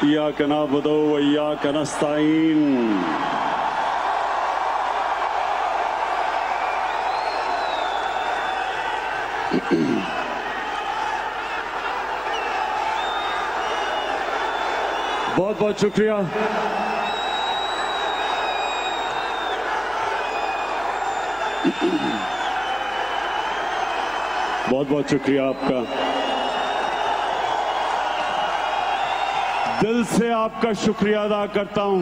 इय्याका नअबुदु व इय्याका नस्तईन। बहुत बहुत शुक्रिया। बहुत बहुत शुक्रिया आपका। दिल से आपका शुक्रिया अदा करता हूं,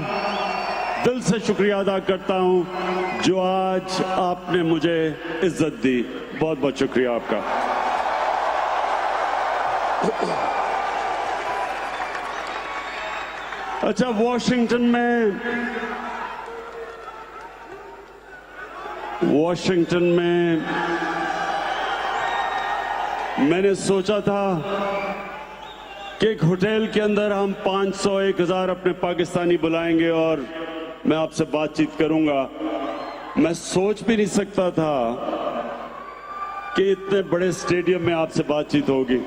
दिल से शुक्रिया अदा करता हूं जो आज आपने मुझे इज्जत दी। बहुत बहुत शुक्रिया आपका। अच्छा, वॉशिंगटन में मैंने सोचा था कि एक होटल के अंदर हम 500 1000 अपने पाकिस्तानी बुलाएंगे और मैं आपसे बातचीत करूंगा। मैं सोच भी नहीं सकता था कि इतने बड़े स्टेडियम में आपसे बातचीत होगी।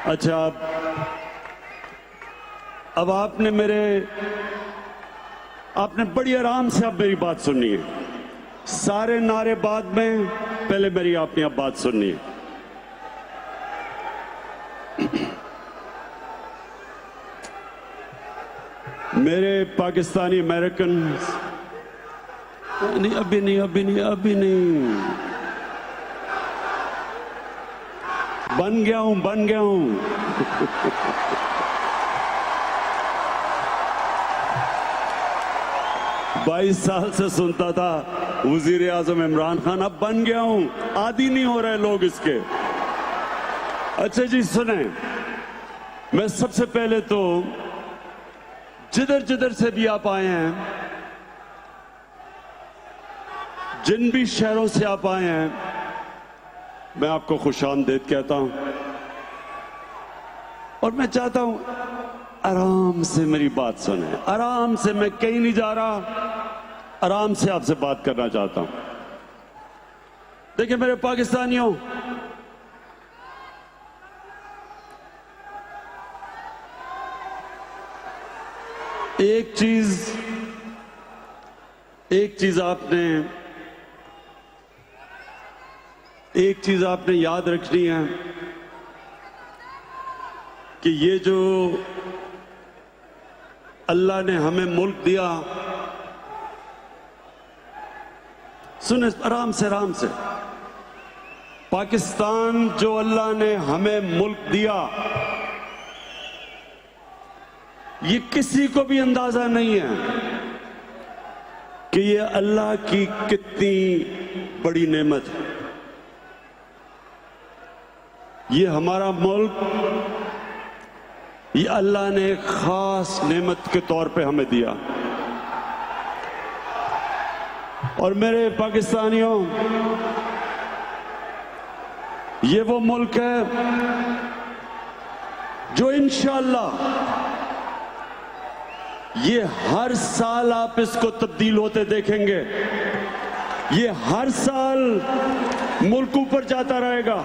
अच्छा, अब आपने बड़ी आराम से अब मेरी बात सुननी है। सारे नारे बाद में, पहले मेरी आपने अब बात सुननी है। मेरे पाकिस्तानी अमेरिकन, नहीं अभी नहीं, बन गया हूं। 22 साल से सुनता था वजीर आजम इमरान खान, अब बन गया हूं। आदी नहीं हो रहे लोग इसके। अच्छा जी सुने, मैं सबसे पहले तो जिधर से भी आप आए हैं, जिन भी शहरों से आप आए हैं, मैं आपको खुशामदीद कहता हूं। और मैं चाहता हूं आराम से मेरी बात सुने, आराम से। मैं कहीं नहीं जा रहा, आराम से आपसे बात करना चाहता हूं। देखिए मेरे पाकिस्तानियों, एक चीज आपने याद रखनी है कि ये जो अल्लाह ने हमें मुल्क दिया, सुने आराम से, पाकिस्तान जो अल्लाह ने हमें मुल्क दिया, ये किसी को भी अंदाजा नहीं है कि ये अल्लाह की कितनी बड़ी नेमत है। ये हमारा मुल्क, ये अल्लाह ने एक खास नेमत के तौर पे हमें दिया। और मेरे पाकिस्तानियों, ये वो मुल्क है जो इंशाअल्लाह ये हर साल आप इसको तब्दील होते देखेंगे। ये हर साल मुल्क ऊपर जाता रहेगा।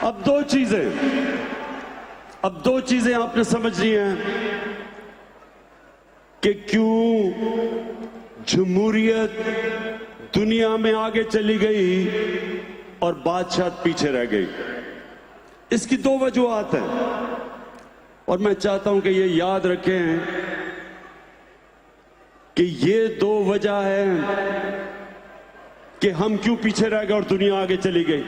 अब दो चीजें आपने समझनी है कि क्यों जमहूरियत दुनिया में आगे चली गई और बादशाह पीछे रह गई। इसकी दो वजूहात हैं और मैं चाहता हूं कि ये याद रखें कि ये दो वजह है कि हम क्यों पीछे रह गए और दुनिया आगे चली गई।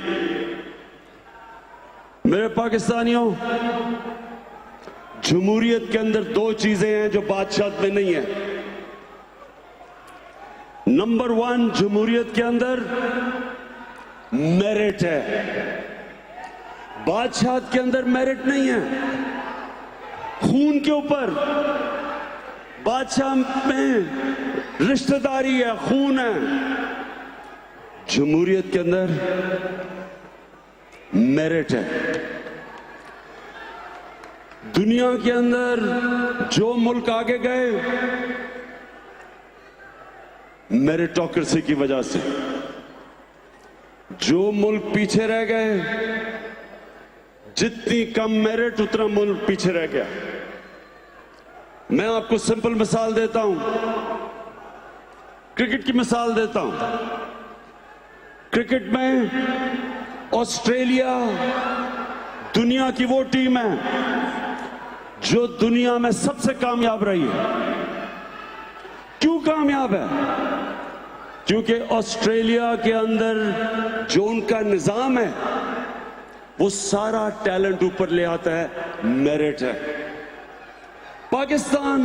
मेरे पाकिस्तानियों, जमहूरियत के अंदर दो चीजें हैं जो बादशाह में नहीं है। नंबर 1, जमहूरियत के अंदर मेरिट है। बादशाह के अंदर मेरिट नहीं है। खून के ऊपर बादशाह में रिश्तेदारी है, खून है। जमहूरियत के अंदर मेरिट है। दुनिया के अंदर जो मुल्क आगे गए मेरिटोक्रेसी की वजह से। जो मुल्क पीछे रह गए, जितनी कम मेरिट उतना मुल्क पीछे रह गया। मैं आपको सिंपल मिसाल देता हूं, क्रिकेट की मिसाल देता हूं। क्रिकेट में ऑस्ट्रेलिया दुनिया की वो टीम है जो दुनिया में सबसे कामयाब रही है। क्यों कामयाब है? क्योंकि ऑस्ट्रेलिया के अंदर जो उनका निजाम है वो सारा टैलेंट ऊपर ले आता है, मेरिट है। पाकिस्तान,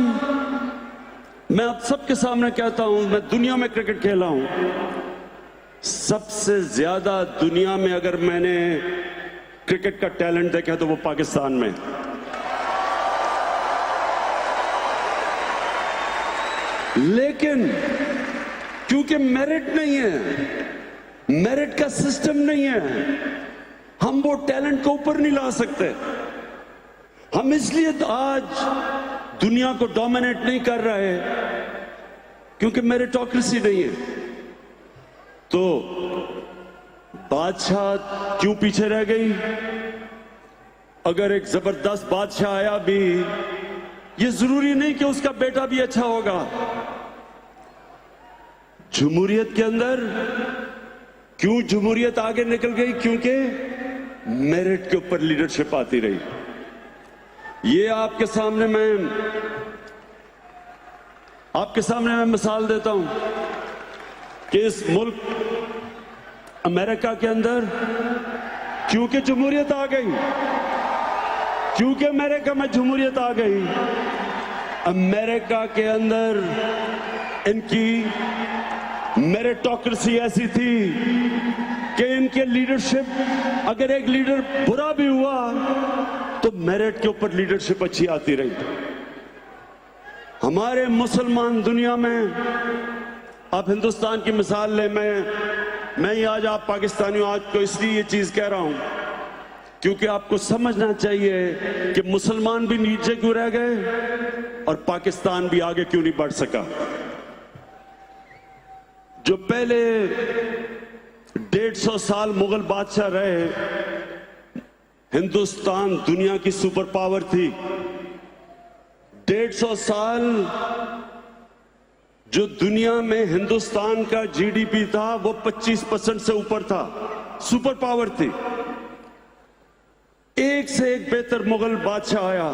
मैं आप सबके सामने कहता हूं, मैं दुनिया में क्रिकेट खेला हूं, सबसे ज्यादा दुनिया में अगर मैंने क्रिकेट का टैलेंट देखा तो वो पाकिस्तान में। लेकिन क्योंकि मेरिट नहीं है, मेरिट का सिस्टम नहीं है, हम वो टैलेंट को ऊपर नहीं ला सकते। हम इसलिए तो आज दुनिया को डोमिनेट नहीं कर रहे क्योंकि मेरिटोक्रेसी नहीं है। तो बादशाह क्यों पीछे रह गई? अगर एक जबरदस्त बादशाह आया भी, ये जरूरी नहीं कि उसका बेटा भी अच्छा होगा। जमहूरियत के अंदर क्यों जमहूरियत आगे निकल गई? क्योंकि मेरिट के ऊपर लीडरशिप आती रही। ये आपके सामने मैं मिसाल देता हूं कि इस मुल्क अमेरिका के अंदर क्योंकि जमहूरियत आ गई, क्योंकि अमेरिका में जमहूरियत आ गई, अमेरिका के अंदर इनकी मेरिटोक्रेसी ऐसी थी कि इनके लीडरशिप, अगर एक लीडर बुरा भी हुआ तो मेरिट के ऊपर लीडरशिप अच्छी आती रही। हमारे मुसलमान दुनिया में, आप हिंदुस्तान की मिसाल लें, मैं ही आज, आप पाकिस्तानी हो, आज तो इसलिए ये चीज कह रहा हूं क्योंकि आपको समझना चाहिए कि मुसलमान भी नीचे क्यों रह गए और पाकिस्तान भी आगे क्यों नहीं बढ़ सका। जो पहले 150 साल मुगल बादशाह रहे, हिंदुस्तान दुनिया की सुपर पावर थी। 150 साल जो दुनिया में हिंदुस्तान का जीडीपी था वो 25% से ऊपर था, सुपर पावर थी। एक से एक बेहतर मुगल बादशाह आया।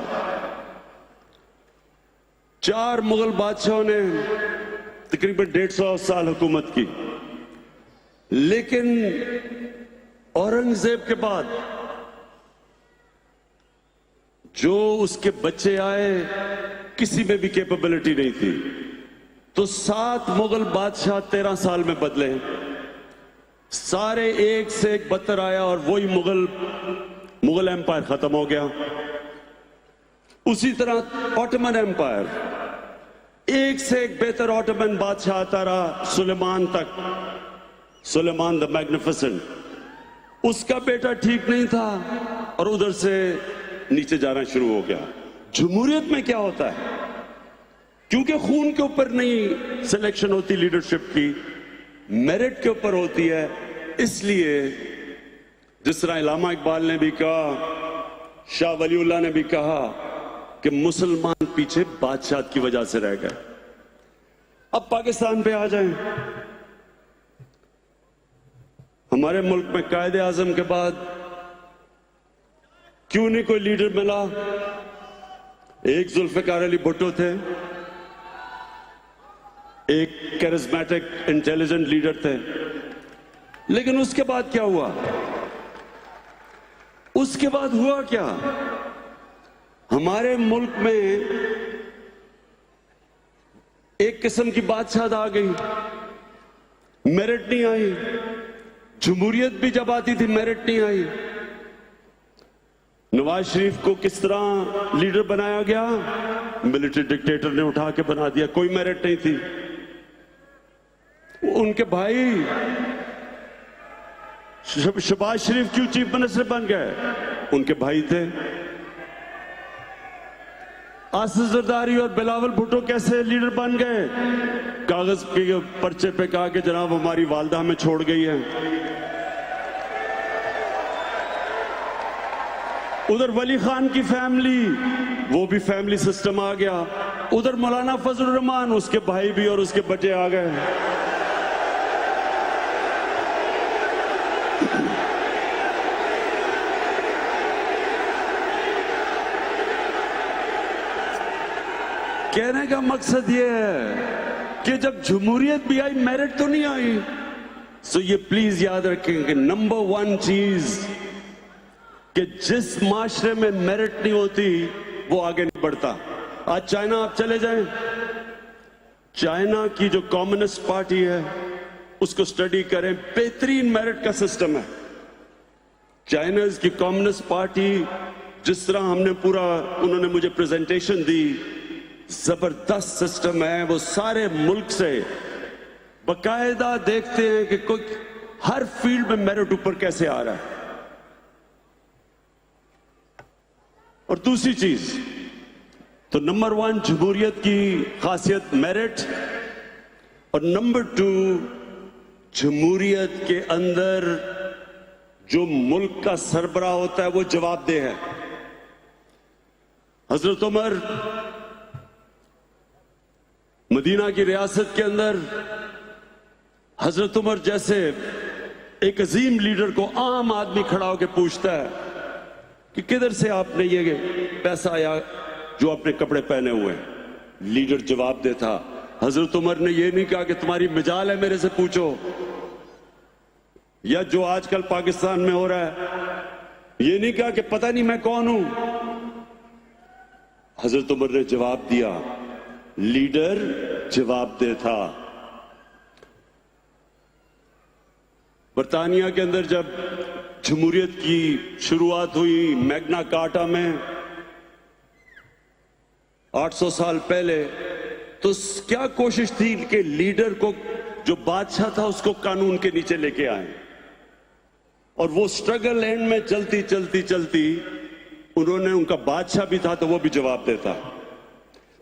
4 मुगल बादशाहों ने तकरीबन 150 साल हुकूमत की, लेकिन औरंगजेब के बाद जो उसके बच्चे आए, किसी में भी कैपेबिलिटी नहीं थी। तो 7 मुगल बादशाह 13 साल में बदले, सारे एक से एक बदतर आया और वही मुगल एम्पायर खत्म हो गया। उसी तरह ऑटोमन एम्पायर, एक से एक बेहतर ऑटोमन बादशाह आता रहा सुलेमान तक, सुलेमान द मैग्निफिसेंट। उसका बेटा ठीक नहीं था और उधर से नीचे जाना शुरू हो गया। जमहूरियत में क्या होता है? क्योंकि खून के ऊपर नहीं सिलेक्शन होती लीडरशिप की, मेरिट के ऊपर होती है। इसलिए जिस तरह इलामा इकबाल ने भी कहा, शाह वलीउल्लाह ने भी कहा कि मुसलमान पीछे बादशाह की वजह से रह गए। अब पाकिस्तान पे आ जाएं। हमारे मुल्क में कायदे आजम के बाद क्यों नहीं कोई लीडर मिला? एक जुल्फिकार अली भुट्टो थे, एक कैरिस्मेटिक इंटेलिजेंट लीडर थे, लेकिन उसके बाद क्या हुआ? उसके बाद हुआ क्या? हमारे मुल्क में एक किस्म की बादशाह आ गई, मेरिट नहीं आई। जमहूरियत भी जब आती थी मेरिट नहीं आई। नवाज शरीफ को किस तरह लीडर बनाया गया? मिलिट्री डिक्टेटर ने उठा के बना दिया, कोई मेरिट नहीं थी। उनके भाई शहबाज शरीफ क्यों चीफ मिनिस्टर बन गए? उनके भाई थे। आसिफ जरदारी और बिलावल भुट्टो कैसे लीडर बन गए? कागज के पर्चे पे कहा कि जनाब हमारी वालदा हमें छोड़ गई है। उधर वली खान की फैमिली, वो भी फैमिली सिस्टम आ गया। उधर मौलाना फजलुर रहमान, उसके भाई भी और उसके बच्चे आ गए। कहने का मकसद ये है कि जब जमहूरियत भी आई, मेरिट तो नहीं आई। सो ये प्लीज याद रखें कि नंबर 1 चीज कि जिस माशरे में मेरिट नहीं होती वो आगे नहीं बढ़ता। आज चाइना आप चले जाएं, चाइना की जो कम्युनिस्ट पार्टी है उसको स्टडी करें, बेहतरीन मेरिट का सिस्टम है। चाइना की कम्युनिस्ट पार्टी जिस तरह हमने पूरा, उन्होंने मुझे प्रेजेंटेशन दी, जबरदस्त सिस्टम है। वो सारे मुल्क से बकायदा देखते हैं कि कोई हर फील्ड में मेरिट ऊपर कैसे आ रहा है। और दूसरी चीज तो नंबर 1 जमहूरियत की खासियत मेरिट, और नंबर 2 जमहूरियत के अंदर जो मुल्क का सरबराह होता है वो जवाबदेह है। हजरत उमर मदीना की रियासत के अंदर, हजरत उमर जैसे एक अजीम लीडर को आम आदमी खड़ा होकर पूछता है कि किधर से आपने ये पैसा आया जो आपने कपड़े पहने हुए हैं? लीडर जवाब देता, हजरत उमर ने ये नहीं कहा कि तुम्हारी मिजाल है मेरे से पूछो, या जो आजकल पाकिस्तान में हो रहा है, ये नहीं कहा कि पता नहीं मैं कौन हूं। हजरत उमर ने जवाब दिया, लीडर जवाब देता। बरतानिया के अंदर जब जमहूरियत की शुरुआत हुई, मैग्ना कार्टा में 800 साल पहले, तो क्या कोशिश थी कि लीडर को, जो बादशाह था, उसको कानून के नीचे लेके आए। और वो स्ट्रगल एंड में चलती चलती चलती उन्होंने, उनका बादशाह भी था तो वो भी जवाब देता।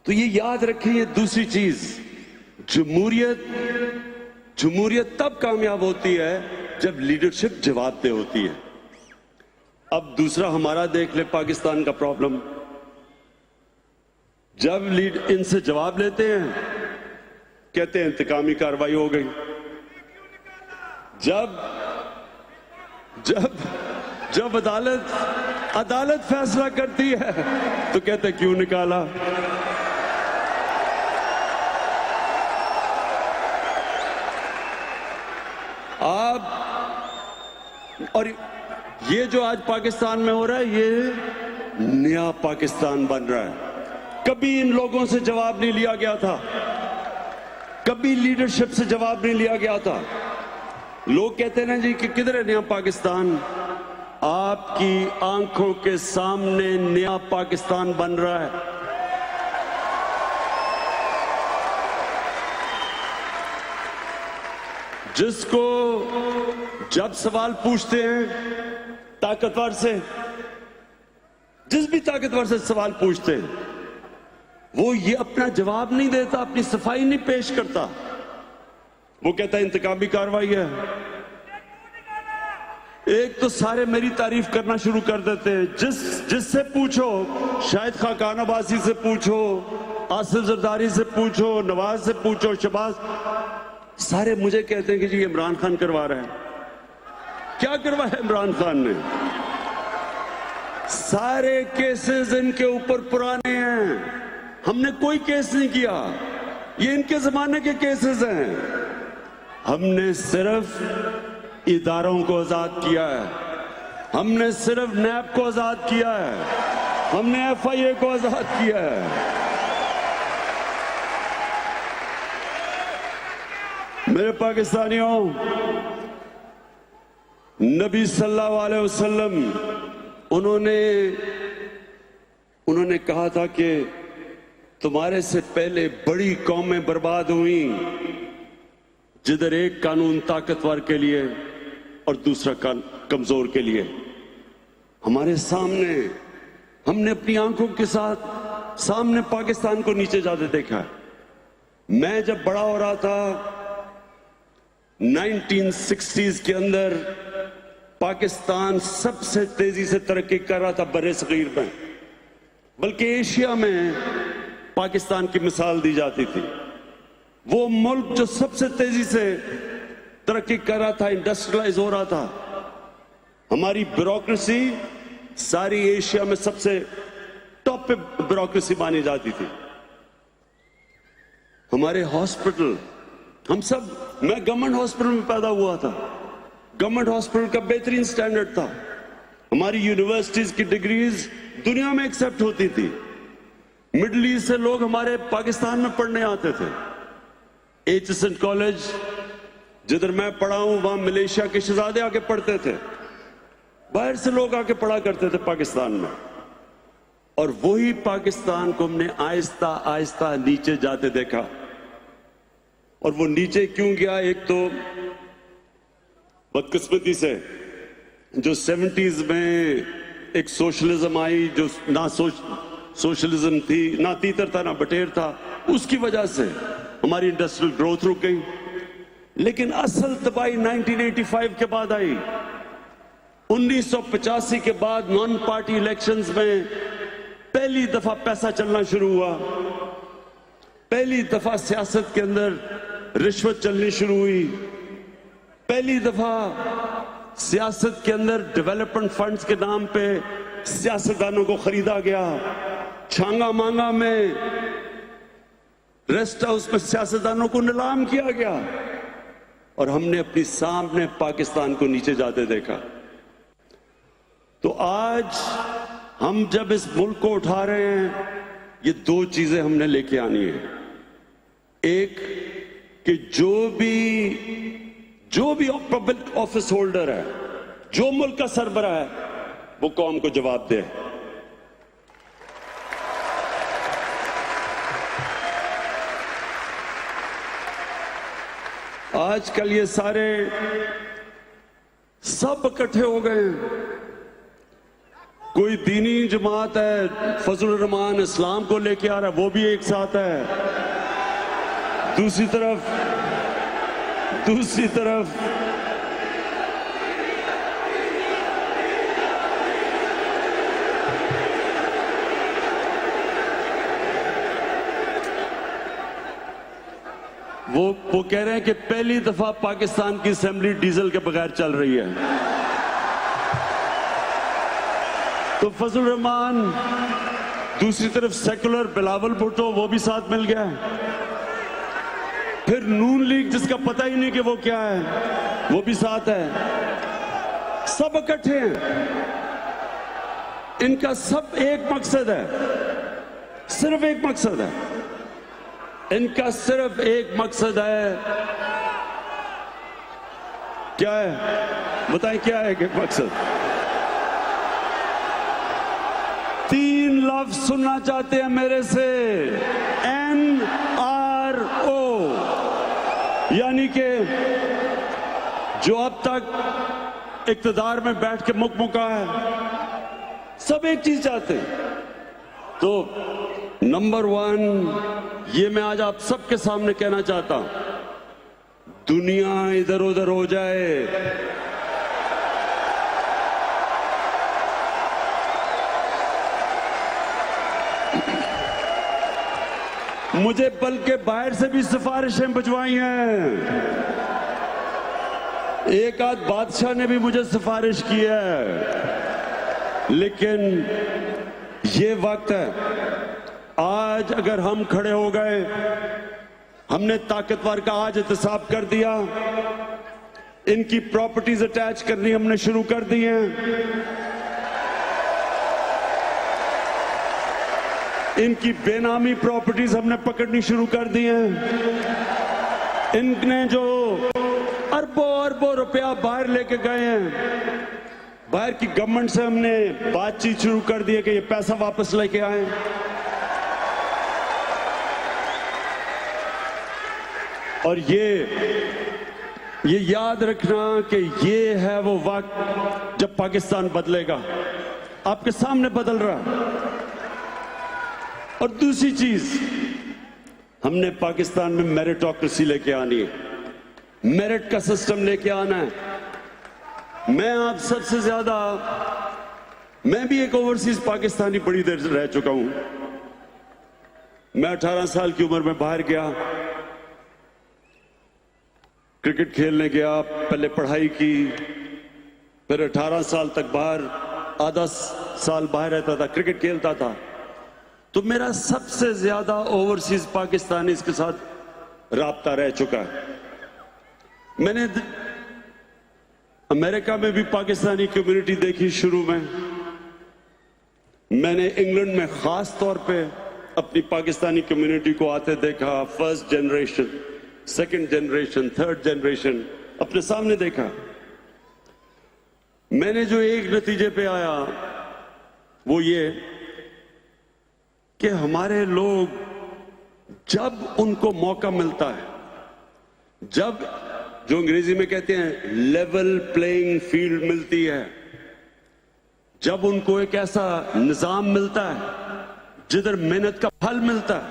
तो ये याद रखें, ये दूसरी चीज, जमहूरियत तब कामयाब होती है जब लीडरशिप जवाबदेह होती है। अब दूसरा हमारा देख ले पाकिस्तान का प्रॉब्लम, जब इनसे जवाब लेते हैं कहते हैं इंतकामी कार्रवाई हो गई। जब अदालत फैसला करती है तो कहते हैं क्यों निकाला। आप और ये जो आज पाकिस्तान में हो रहा है, ये नया पाकिस्तान बन रहा है। कभी इन लोगों से जवाब नहीं लिया गया था, कभी लीडरशिप से जवाब नहीं लिया गया था। लोग कहते हैं ना जी कि किधर है नया पाकिस्तान, आपकी आंखों के सामने नया पाकिस्तान बन रहा है। जिसको जब सवाल पूछते हैं ताकतवर से, जिस भी ताकतवर से सवाल पूछते हैं, वो ये अपना जवाब नहीं देता, अपनी सफाई नहीं पेश करता। वो कहता है इंतकामी कार्रवाई है। एक तो सारे मेरी तारीफ करना शुरू कर देते हैं, जिससे पूछो, शाहिद खाकान अब्बासी से पूछो, आसिफ जरदारी से पूछो, नवाज से पूछो, शहबाज, सारे मुझे कहते हैं कि जी इमरान खान करवा रहे हैं। क्या करवाया इमरान खान ने? सारे केसेस इनके ऊपर पुराने हैं, हमने कोई केस नहीं किया, ये इनके जमाने के केसेस हैं। हमने सिर्फ इदारों को आजाद किया है, हमने सिर्फ नैब को आजाद किया है, हमने FIA को आजाद किया है। मेरे पाकिस्तानियों, नबी सल्लल्लाहु अलैहि वसल्लम उन्होंने कहा था कि तुम्हारे से पहले बड़ी कौमें बर्बाद हुई जिधर एक कानून ताकतवर के लिए और दूसरा कमजोर के लिए। हमारे सामने हमने अपनी आंखों के साथ सामने पाकिस्तान को नीचे जाते देखा है। मैं जब बड़ा हो रहा था 1960s के अंदर पाकिस्तान सबसे तेजी से तरक्की कर रहा था बर्रे सगीर में, बल्कि एशिया में पाकिस्तान की मिसाल दी जाती थी। वो मुल्क जो सबसे तेजी से तरक्की कर रहा था, इंडस्ट्रियलाइज हो रहा था। हमारी ब्यूरोक्रेसी सारी एशिया में सबसे टॉप पे ब्यूरोक्रेसी मानी जाती थी। हमारे हॉस्पिटल, मैं गवर्नमेंट हॉस्पिटल में पैदा हुआ था। गवर्नमेंट हॉस्पिटल का बेहतरीन स्टैंडर्ड था। हमारी यूनिवर्सिटीज की डिग्रीज दुनिया में एक्सेप्ट होती थी। मिडिल ईस्ट से लोग हमारे पाकिस्तान में पढ़ने आते थे। एचएसएन कॉलेज जिधर मैं पढ़ा हूं, वहां मलेशिया के शहजादे आके पढ़ते थे। बाहर से लोग आके पढ़ा करते थे पाकिस्तान में। और वही पाकिस्तान को हमने आहिस्ता आहिस्ता नीचे जाते देखा। और वो नीचे क्यों गया? एक तो बदकिस्मती से जो 70s में एक सोशलिज्म आई, जो ना सोशलिज्म थी, ना तीतर था ना बटेर था, उसकी वजह से हमारी इंडस्ट्रियल ग्रोथ रुक गई। लेकिन असल तबाही 1985 के बाद आई। 1985 के बाद नॉन पार्टी इलेक्शंस में पहली दफा पैसा चलना शुरू हुआ। पहली दफा सियासत के अंदर रिश्वत चलनी शुरू हुई। पहली दफा सियासत के अंदर डेवलपमेंट फंड्स के नाम पे सियासतदानों को खरीदा गया। छांगा मांगा में रेस्ट हाउस में सियासतदानों को नीलाम किया गया। और हमने अपनी सामने पाकिस्तान को नीचे जाते देखा। तो आज हम जब इस मुल्क को उठा रहे हैं, ये दो चीजें हमने लेके आनी है। एक कि जो भी पब्लिक ऑफिस होल्डर है, जो मुल्क का सरबराह है, वो कौम को जवाब दे। आजकल ये सारे सब इकट्ठे हो गए हैं। कोई दीनी जमात है, फजलुर रहमान इस्लाम को लेके आ रहा है, वो भी एक साथ है। दूसरी तरफ वो कह रहे हैं कि पहली दफा पाकिस्तान की असेंबली डीजल के बगैर चल रही है। तो फजलुर रहमान, दूसरी तरफ सेकुलर बिलावल भुट्टो, वो भी साथ मिल गया है। फिर नून लीग जिसका पता ही नहीं कि वो क्या है, वो भी साथ है। सब इकट्ठे हैं। इनका सब एक मकसद है, सिर्फ एक मकसद है। इनका सिर्फ एक मकसद है। क्या है बताएं, क्या है कि मकसद? 3 लफ्ज सुनना चाहते हैं मेरे से, NRO, यानी कि जो अब तक इक्तदार में बैठ के मुकमुका है, सब एक चीज चाहते हैं। तो नंबर 1 ये मैं आज आप सबके सामने कहना चाहता हूं, दुनिया इधर उधर हो जाए, मुझे बल्कि बाहर से भी सिफारिशें भिजवाई हैं। एक आध बादशाह ने भी मुझे सिफारिश की है। लेकिन ये वक्त है, आज अगर हम खड़े हो गए, हमने ताकतवर का आज एहतसाब कर दिया, इनकी प्रॉपर्टीज अटैच करनी हमने शुरू कर दी हैं, इनकी बेनामी प्रॉपर्टीज हमने पकड़नी शुरू कर दी हैं। इनने जो अरबों अरबों रुपया बाहर लेके गए हैं, बाहर की गवर्नमेंट से हमने बातचीत शुरू कर दी है कि ये पैसा वापस लेके आए। और ये याद रखना कि ये है वो वक्त जब पाकिस्तान बदलेगा। आपके सामने बदल रहा। और दूसरी चीज, हमने पाकिस्तान में मेरिटोक्रेसी लेके आनी है, मेरिट का सिस्टम लेके आना है। मैं आप सबसे ज्यादा, मैं भी एक ओवरसीज पाकिस्तानी बड़ी देर रह चुका हूं। मैं 18 साल की उम्र में बाहर गया, क्रिकेट खेलने गया, पहले पढ़ाई की, फिर 18 साल तक बाहर, आधा साल बाहर रहता था, क्रिकेट खेलता था। तो मेरा सबसे ज्यादा ओवरसीज पाकिस्तानी के साथ राब्ता रह चुका है। मैंने अमेरिका में भी पाकिस्तानी कम्युनिटी देखी शुरू में। मैंने इंग्लैंड में खास तौर पे अपनी पाकिस्तानी कम्युनिटी को आते देखा, first generation, second generation, third generation अपने सामने देखा। मैंने जो एक नतीजे पे आया वो ये कि हमारे लोग जब उनको मौका मिलता है, जब जो अंग्रेजी में कहते हैं लेवल प्लेइंग फील्ड मिलती है, जब उनको एक ऐसा निजाम मिलता है जिधर मेहनत का फल मिलता है,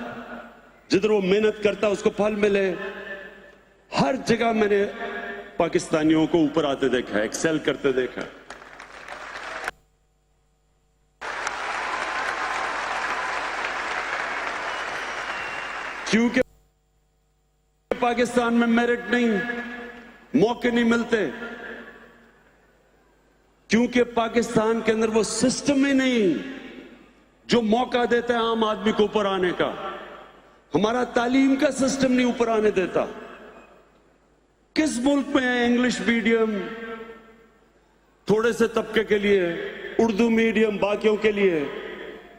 जिधर वो मेहनत करता है उसको फल मिले, हर जगह मैंने पाकिस्तानियों को ऊपर आते देखा, एक्सेल करते देखा। क्योंकि पाकिस्तान में मेरिट नहीं, मौके नहीं मिलते, क्योंकि पाकिस्तान के अंदर वो सिस्टम ही नहीं जो मौका देता है आम आदमी को ऊपर आने का। हमारा तालीम का सिस्टम नहीं ऊपर आने देता। किस मुल्क में है इंग्लिश मीडियम थोड़े से तबके के लिए, उर्दू मीडियम बाकियों के लिए,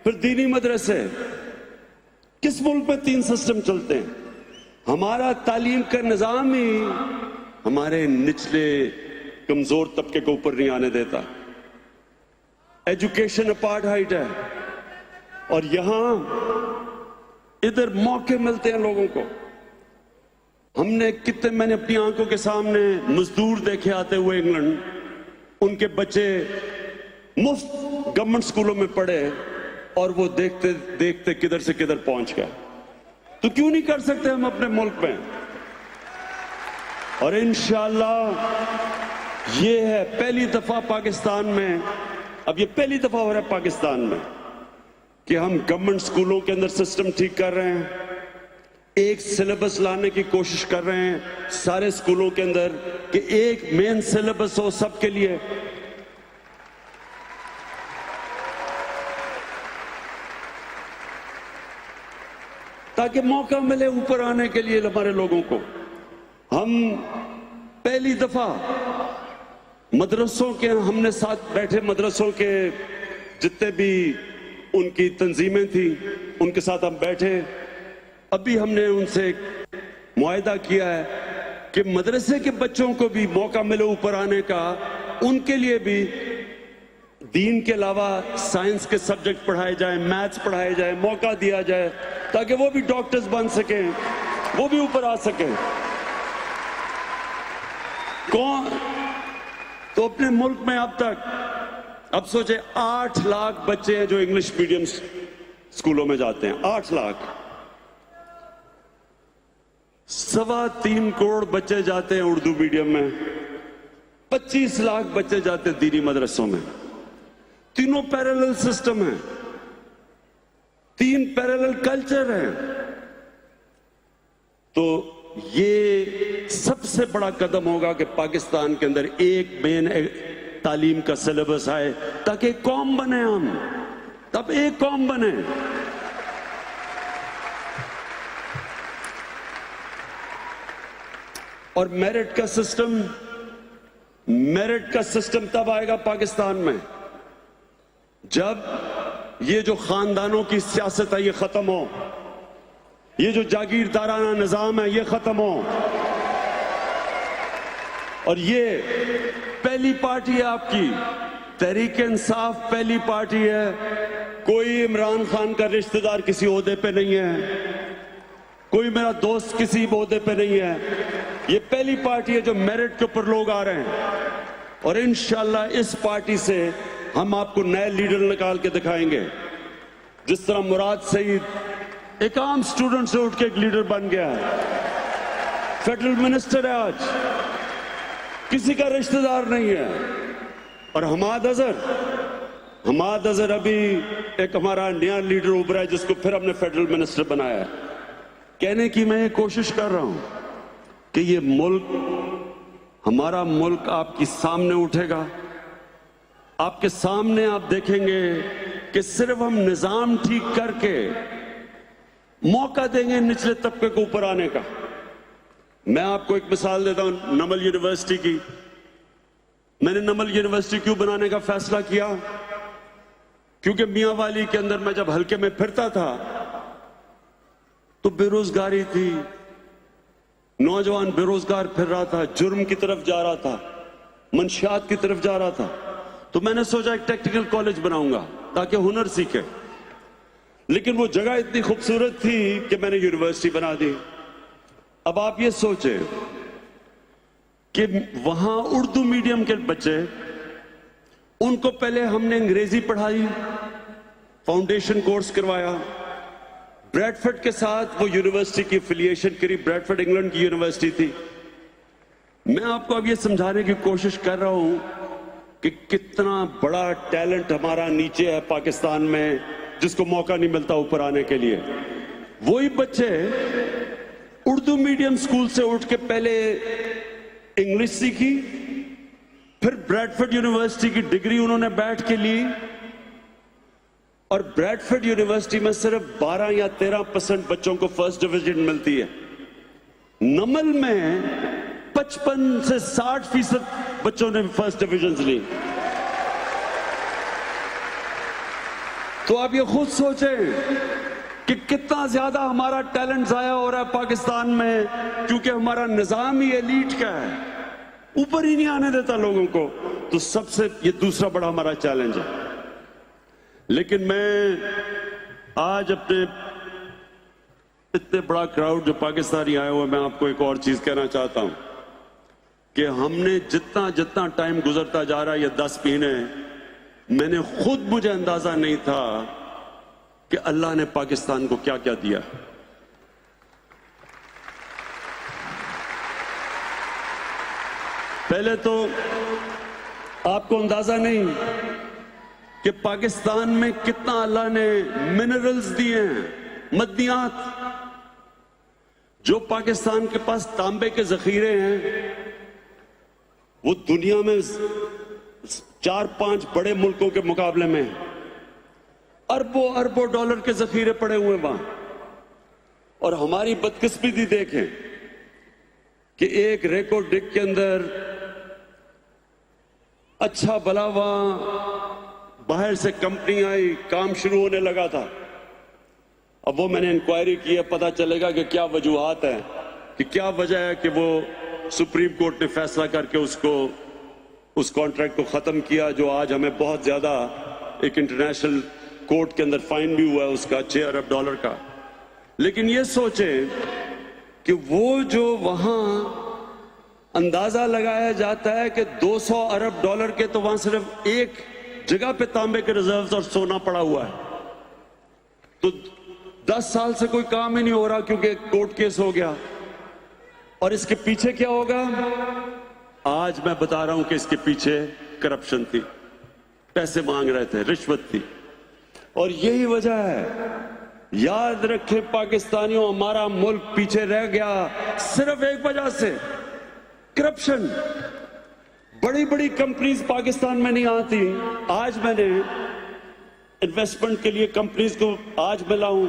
फिर दीनी मदरसे? किस मुल्क में 3 सिस्टम चलते हैं? हमारा तालीम का निजाम ही हमारे निचले कमजोर तबके को ऊपर नहीं आने देता। एजुकेशन अपार्थाइड है, और यहां इधर मौके मिलते हैं लोगों को। हमने कितने, मैंने अपनी आंखों के सामने मजदूर देखे आते हुए इंग्लैंड, उनके बच्चे मुफ्त गवर्नमेंट स्कूलों में पढ़े और वो देखते देखते किधर से किधर पहुंच गया। तो क्यों नहीं कर सकते हम अपने मुल्क में? और इंशाअल्लाह ये है पहली दफा पाकिस्तान में, अब ये पहली दफा हो रहा है पाकिस्तान में कि हम गवर्नमेंट स्कूलों के अंदर सिस्टम ठीक कर रहे हैं, एक सिलेबस लाने की कोशिश कर रहे हैं सारे स्कूलों के अंदर कि एक मेन सिलेबस हो सबके लिए। ताकि मौका मिले ऊपर आने के लिए हमारे लोगों को। हम पहली दफा मदरसों के, हमने साथ बैठे मदरसों के जितने भी उनकी तंजीमें थी उनके साथ हम बैठे। अभी हमने उनसे मुआहदा किया है कि मदरसे के बच्चों को भी मौका मिले ऊपर आने का, उनके लिए भी दीन के अलावा साइंस के सब्जेक्ट पढ़ाए जाएं, मैथ्स पढ़ाए जाए, मौका दिया जाए ताकि वो भी डॉक्टर्स बन सकें, वो भी ऊपर आ सकें। कौन तो अपने मुल्क में अब तक, अब सोचे 8 लाख बच्चे हैं जो इंग्लिश मीडियम स्कूलों में जाते हैं, 8 लाख। 3.25 करोड़ बच्चे जाते हैं उर्दू मीडियम में, 25 लाख बच्चे जाते हैं दीनी मदरसों में। तीनों पैरेलल सिस्टम है, 3 पैरेलल कल्चर है। तो ये सबसे बड़ा कदम होगा कि पाकिस्तान के अंदर एक मेन तालीम का सिलेबस आए ताकि कौम बने, हम तब एक कौम बने। और मेरिट का सिस्टम तब आएगा पाकिस्तान में जब ये जो खानदानों की सियासत है ये खत्म हो, ये जो जागीरदाराना निजाम है ये खत्म हो। और ये पहली पार्टी है आपकी, तहरीक इंसाफ पहली पार्टी है। कोई इमरान खान का रिश्तेदार किसी ओहदे पे नहीं है, कोई मेरा दोस्त किसी ओहदे पे नहीं है। ये पहली पार्टी है जो मेरिट के ऊपर लोग आ रहे हैं। और इंशाल्लाह इस पार्टी से हम आपको नए लीडर निकाल के दिखाएंगे। जिस तरह मुराद सईद एक आम स्टूडेंट से उठ के एक लीडर बन गया है, फेडरल मिनिस्टर है आज, किसी का रिश्तेदार नहीं है। और हमाद अजहर अभी एक हमारा नया लीडर उभरा है जिसको फिर हमने फेडरल मिनिस्टर बनाया है। कहने की मैं ये कोशिश कर रहा हूं कि ये मुल्क, हमारा मुल्क आपके सामने उठेगा, आपके सामने आप देखेंगे कि सिर्फ हम निजाम ठीक करके मौका देंगे निचले तबके को ऊपर आने का। मैं आपको एक मिसाल देता हूं नमल यूनिवर्सिटी की। मैंने नमल यूनिवर्सिटी क्यों बनाने का फैसला किया? क्योंकि मियांवाली के अंदर मैं जब हल्के में फिरता था तो बेरोजगारी थी, नौजवान बेरोजगार फिर रहा था, जुर्म की तरफ जा रहा था, मंशियात की तरफ जा रहा था। तो मैंने सोचा एक टेक्निकल कॉलेज बनाऊंगा ताकि हुनर सीखे। लेकिन वो जगह इतनी खूबसूरत थी कि मैंने यूनिवर्सिटी बना दी। अब आप ये सोचें कि वहां उर्दू मीडियम के बच्चे, उनको पहले हमने अंग्रेजी पढ़ाई, फाउंडेशन कोर्स करवाया, ब्रैडफोर्ड के साथ वो यूनिवर्सिटी की एफिलिएशन करी। ब्रैडफोर्ड इंग्लैंड की यूनिवर्सिटी थी। मैं आपको अब ये समझाने की कोशिश कर रहा हूं कि कितना बड़ा टैलेंट हमारा नीचे है पाकिस्तान में, जिसको मौका नहीं मिलता ऊपर आने के लिए। वही बच्चे उर्दू मीडियम स्कूल से उठ के पहले इंग्लिश सीखी, फिर ब्रैडफोर्ड यूनिवर्सिटी की डिग्री उन्होंने बैठ के ली, और ब्रैडफोर्ड यूनिवर्सिटी में सिर्फ 12 या 13% बच्चों को फर्स्ट डिवीजन मिलती है। नमल में 55 से 60% बच्चों ने फर्स्ट डिवीजन ली। तो आप ये खुद सोचें कि कितना ज्यादा हमारा टैलेंट जाया हो रहा है पाकिस्तान में, क्योंकि हमारा निजाम ही एलीट का है, ऊपर ही नहीं आने देता लोगों को। तो सबसे ये दूसरा बड़ा हमारा चैलेंज है। लेकिन मैं आज अपने इतने बड़ा क्राउड जो पाकिस्तानी आए हुए, मैं आपको एक और चीज कहना चाहता हूं कि हमने जितना जितना टाइम गुजरता जा रहा है, ये 10 महीने, मैंने खुद, मुझे अंदाजा नहीं था कि अल्लाह ने पाकिस्तान को क्या क्या दिया। पहले तो आपको अंदाजा नहीं कि पाकिस्तान में कितना अल्लाह ने मिनरल्स दिए हैं, मदनियात। जो पाकिस्तान के पास तांबे के जखीरे हैं, वो दुनिया में 4-5 बड़े मुल्कों के मुकाबले में अरबों अरबों डॉलर के जखीरे पड़े हुए वहां। और हमारी बदकिस्मती देखें कि एक रेको डिक के अंदर अच्छा भला वहां बाहर से कंपनी आई, काम शुरू होने लगा था। अब वो मैंने इंक्वायरी की है, पता चलेगा कि क्या वजूहात है, कि क्या वजह है कि वो सुप्रीम कोर्ट ने फैसला करके उस कॉन्ट्रैक्ट को खत्म किया, जो आज हमें बहुत ज्यादा एक इंटरनेशनल कोर्ट के अंदर फाइन भी हुआ है उसका $6 अरब का। लेकिन ये सोचें कि वो जो वहां अंदाजा लगाया जाता है कि $200 अरब के, तो वहां सिर्फ एक जगह पे तांबे के रिजर्व्स और सोना पड़ा हुआ है। तो 10 साल से कोई काम ही नहीं हो रहा क्योंकि कोर्ट केस हो गया। और इसके पीछे क्या होगा? आज मैं बता रहा हूं कि इसके पीछे करप्शन थी, पैसे मांग रहे थे, रिश्वत थी। और यही वजह है, याद रखें पाकिस्तानियों, हमारा मुल्क पीछे रह गया सिर्फ एक वजह से, करप्शन। बड़ी बड़ी कंपनीज पाकिस्तान में नहीं आती। आज मैंने इन्वेस्टमेंट के लिए कंपनीज को आज मिला हूं,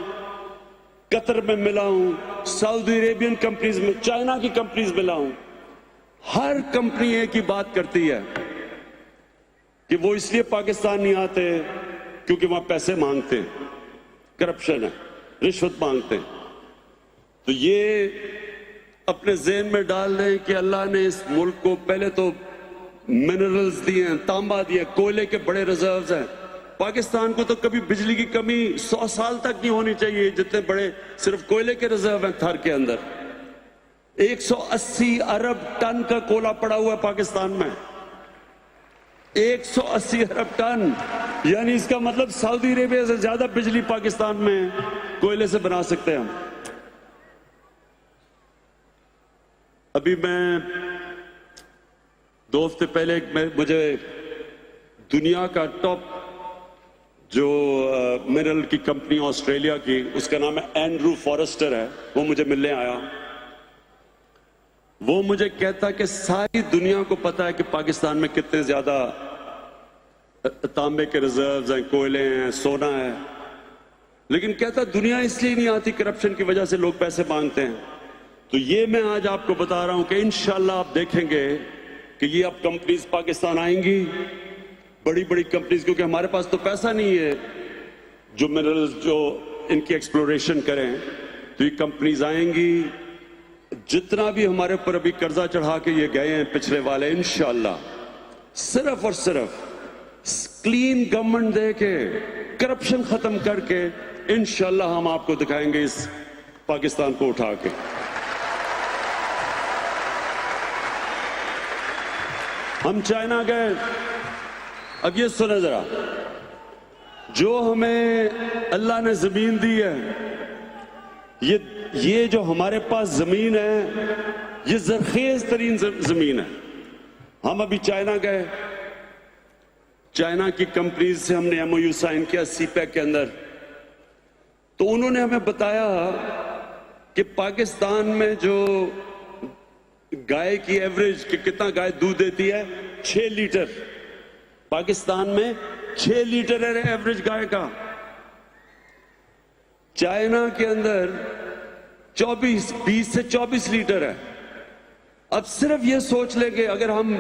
कतर में मिला हूं, सऊदी अरेबियन कंपनीज में, चाइना की कंपनीज मिला हूं। हर कंपनी एक ही बात करती है कि वो इसलिए पाकिस्तान नहीं आते क्योंकि वहां पैसे मांगते हैं, करप्शन है, रिश्वत मांगते हैं। तो ये अपने ज़हन में डाल दें कि अल्लाह ने इस मुल्क को पहले तो मिनरल्स दिए हैं, तांबा दिया, कोयले के बड़े रिजर्व्स हैं। पाकिस्तान को तो कभी बिजली की कमी 100 साल तक नहीं होनी चाहिए, जितने बड़े सिर्फ कोयले के रिजर्व हैं थर के अंदर। 180 अरब टन का कोयला पड़ा हुआ है पाकिस्तान में, 180 अरब टन। यानी इसका मतलब सऊदी अरेबिया से ज्यादा बिजली पाकिस्तान में कोयले से बना सकते हैं हम। अभी मैं 2 हफ्ते पहले मुझे दुनिया का टॉप जो मिनरल की कंपनी ऑस्ट्रेलिया की, उसका नाम है एंड्रू फॉरेस्टर है, वो मुझे मिलने आया। वो मुझे कहता कि सारी दुनिया को पता है कि पाकिस्तान में कितने ज्यादा तांबे के रिजर्व्स हैं, कोयले हैं, सोना है, लेकिन कहता दुनिया इसलिए नहीं आती, करप्शन की वजह से लोग पैसे मांगते हैं। तो ये मैं आज आपको बता रहा हूं कि इंशाल्लाह आप देखेंगे कि ये अब कंपनीज पाकिस्तान आएंगी, बड़ी बड़ी कंपनीज, क्योंकि हमारे पास तो पैसा नहीं है जो मिनरल्स जो इनकी एक्सप्लोरेशन करें। तो ये कंपनीज आएंगी, जितना भी हमारे ऊपर अभी कर्जा चढ़ा के ये गए हैं पिछले वाले, इंशाल्लाह सिर्फ और सिर्फ क्लीन गवर्नमेंट दे के, करप्शन खत्म करके, इंशाल्लाह हम आपको दिखाएंगे इस पाकिस्तान को उठा के। हम चाइना गए, अब ये सुने जरा, जो हमें अल्लाह ने जमीन दी है, ये जो हमारे पास जमीन है, ये जरखेज तरीन जमीन है। हम अभी चाइना गए, चाइना की कंपनीज से हमने MOU साइन किया CPEC के अंदर। तो उन्होंने हमें बताया कि पाकिस्तान में जो गाय की एवरेज कि कितना गाय दूध देती है, 6 लीटर। पाकिस्तान में 6 लीटर है एवरेज गाय का। चाइना के अंदर 20 से 24 लीटर है। अब सिर्फ ये सोच लेंगे अगर हम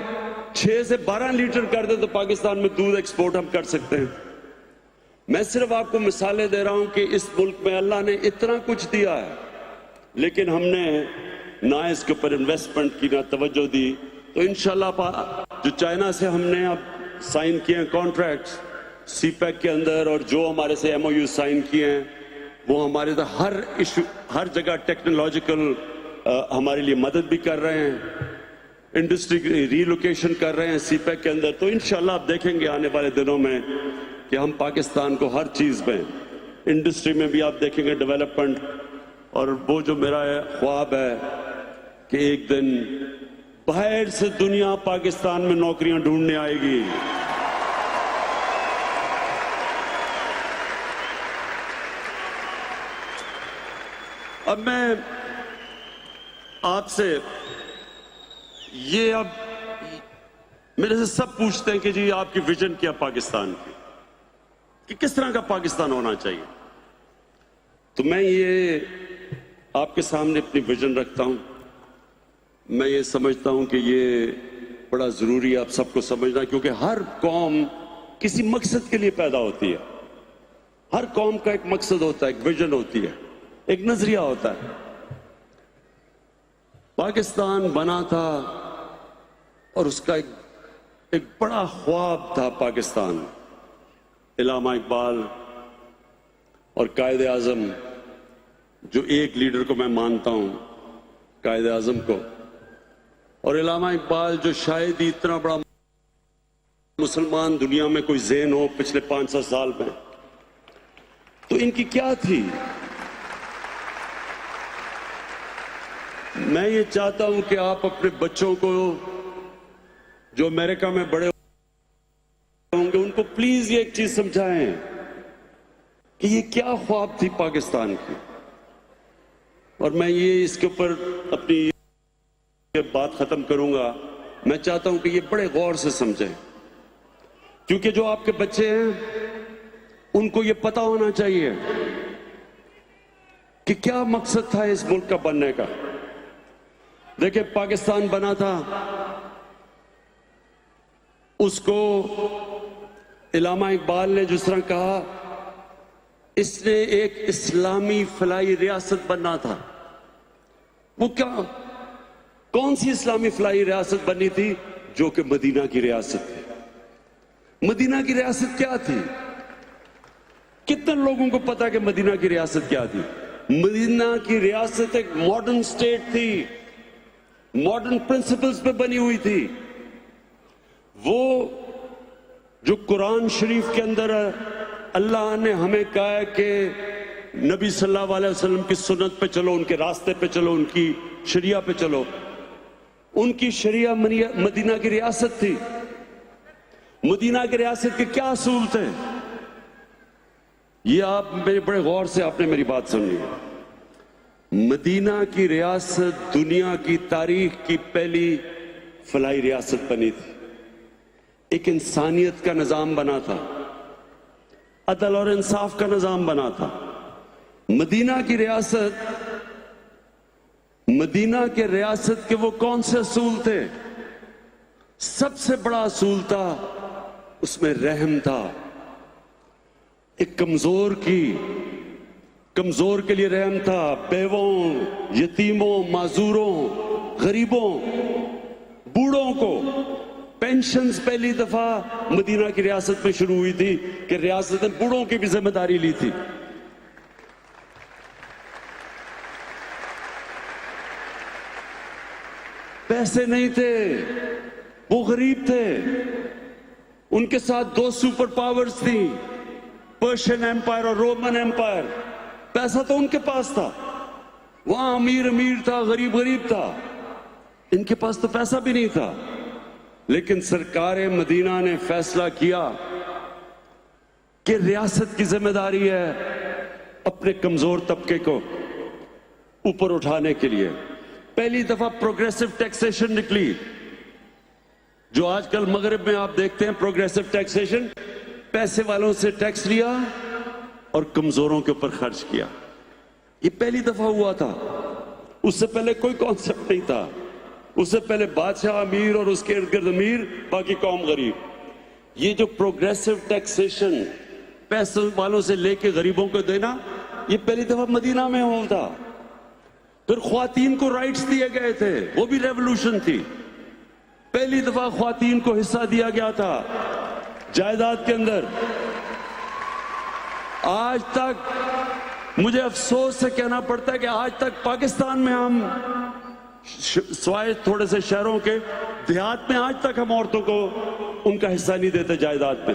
6 से 12 लीटर कर दे तो पाकिस्तान में दूध एक्सपोर्ट हम कर सकते हैं। मैं सिर्फ आपको मिसालें दे रहा हूं कि इस मुल्क में अल्लाह ने इतना कुछ दिया है, लेकिन हमने ना इसके ऊपर इन्वेस्टमेंट की, ना तवज्जो दी। तो इंशाल्लाह जो चाइना से हमने अब साइन किए हैं कॉन्ट्रैक्ट्स CPEC के अंदर, और जो हमारे से MOU साइन किए हैं, वो हमारे तो हर इशू, हर जगह टेक्नोलॉजिकल हमारे लिए मदद भी कर रहे हैं, इंडस्ट्री रीलोकेशन कर रहे हैं CPEC के अंदर। तो इंशाल्लाह आप देखेंगे आने वाले दिनों में कि हम पाकिस्तान को हर चीज में, इंडस्ट्री में भी आप देखेंगे डेवलपमेंट। और वो जो मेरा ख्वाब है कि एक दिन बाहर से दुनिया पाकिस्तान में नौकरियां ढूंढने आएगी। अब मैं आपसे ये, अब मेरे से सब पूछते हैं कि जी आपकी विजन क्या पाकिस्तान की, कि किस तरह का पाकिस्तान होना चाहिए। तो मैं ये आपके सामने अपनी विजन रखता हूं। मैं ये समझता हूं कि ये बड़ा जरूरी है आप सबको समझना, क्योंकि हर कौम किसी मकसद के लिए पैदा होती है। हर कौम का एक मकसद होता है, एक विजन होती है, एक नजरिया होता है। पाकिस्तान बना था और उसका एक बड़ा ख्वाब था पाकिस्तान। इलामा इकबाल और कायदे आजम, जो एक लीडर को मैं मानता हूं, कायदे आजम को, और इलामा इकबाल जो शायद ही इतना बड़ा मुसलमान दुनिया में कोई ज़हन हो पिछले 500 साल में, तो इनकी क्या थी। मैं ये चाहता हूं कि आप अपने बच्चों को जो अमेरिका में बड़े होंगे, उनको प्लीज ये एक चीज समझाएं कि ये क्या ख्वाब थी पाकिस्तान की। और मैं ये इसके ऊपर अपनी बात खत्म करूंगा। मैं चाहता हूं कि ये बड़े गौर से समझें, क्योंकि जो आपके बच्चे हैं उनको ये पता होना चाहिए कि क्या मकसद था इस मुल्क का बनने का। देखिए, पाकिस्तान बना था, उसको इलामा इकबाल ने जिस तरह कहा, इसने एक इस्लामी फलाई रियासत बनना था। वो क्या, कौन सी इस्लामी फलाई रियासत बननी थी? जो कि मदीना की रियासत थी। मदीना की रियासत क्या थी? कितने लोगों को पता कि मदीना की रियासत क्या थी? मदीना की रियासत एक मॉडर्न स्टेट थी, मॉडर्न प्रिंसिपल्स पे बनी हुई थी। वो जो कुरान शरीफ के अंदर अल्लाह ने हमें कहा है कि नबी सल्लल्लाहु अलैहि वसल्लम की सुन्नत पे चलो, उनके रास्ते पे चलो, उनकी शरिया पे चलो। उनकी शरिया मदीना की रियासत थी। मदीना की रियासत के क्या असूल थे, ये आप मेरे बड़े गौर से आपने मेरी बात सुननी है। मदीना की रियासत दुनिया की तारीख की पहली फलाही रियासत बनी थी। एक इंसानियत का निजाम बना था, अदल और इंसाफ का निजाम बना था। मदीना की रियासत, मदीना के रियासत के वो कौन से असूल थे? सबसे बड़ा असूल था, उसमें रहम था। एक कमजोर के लिए रहम था। बेवों, यतीमों, माजूरों, गरीबों, बूढ़ों को पेंशन्स पहली दफा मदीना की रियासत में शुरू हुई थी कि रियासत ने बूढ़ों की भी जिम्मेदारी ली थी। पैसे नहीं थे, वो गरीब थे। उनके साथ दो सुपर पावर्स थी, पर्शियन एम्पायर और रोमन एम्पायर। पैसा तो उनके पास था, वहां अमीर अमीर था, गरीब गरीब था। इनके पास तो पैसा भी नहीं था। लेकिन सरकार मदीना ने फैसला किया कि रियासत की जिम्मेदारी है अपने कमजोर तबके को ऊपर उठाने के लिए। पहली दफा प्रोग्रेसिव टैक्सेशन निकली, जो आजकल मगरिब में आप देखते हैं। प्रोग्रेसिव टैक्सेशन, पैसे वालों से टैक्स लिया और कमजोरों के ऊपर खर्च किया। ये पहली दफा हुआ था। उससे पहले कोई कॉन्सेप्ट नहीं था। उससे पहले बादशाह अमीर और उसके इर्द गिर्द अमीर, बाकी कौम गरीब। ये जो प्रोग्रेसिव टैक्सेशन, पैसे वालों से लेके गरीबों को देना, ये पहली दफा मदीना में हुआ था। फिर ख्वातीन को राइट्स दिए गए थे, वो भी रेवोल्यूशन थी। पहली दफा ख्वातीन को हिस्सा दिया गया था जायदाद के अंदर। आज तक मुझे अफसोस से कहना पड़ता है कि आज तक पाकिस्तान में हम स्वाय थोड़े से शहरों के, देहात में आज तक हम औरतों को उनका हिस्सा नहीं देते जायदाद पे।